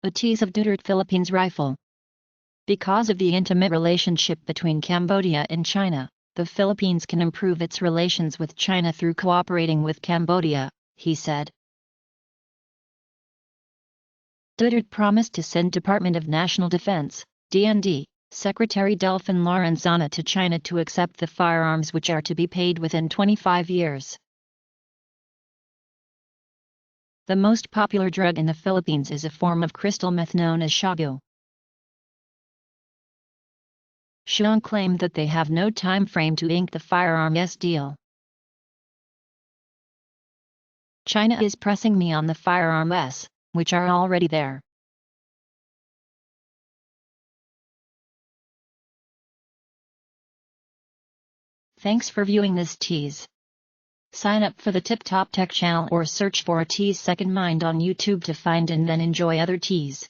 a Tease of Duterte Philippines rifle. Because of the intimate relationship between Cambodia and China, the Philippines can improve its relations with China through cooperating with Cambodia, he said. Duterte promised to send Department of National Defense, DND, Secretary Delfin Lorenzana to China to accept the firearms which are to be paid within 25 years. The most popular drug in the Philippines is a form of crystal meth known as shabu. Xiong claimed that they have no time frame to ink the firearms deal. China is pressing me on the firearms, which are already there. Thanks for viewing this tease. Sign up for the Tip Top Tech channel or search for a Tease Second Mind on YouTube to find and then enjoy other tease.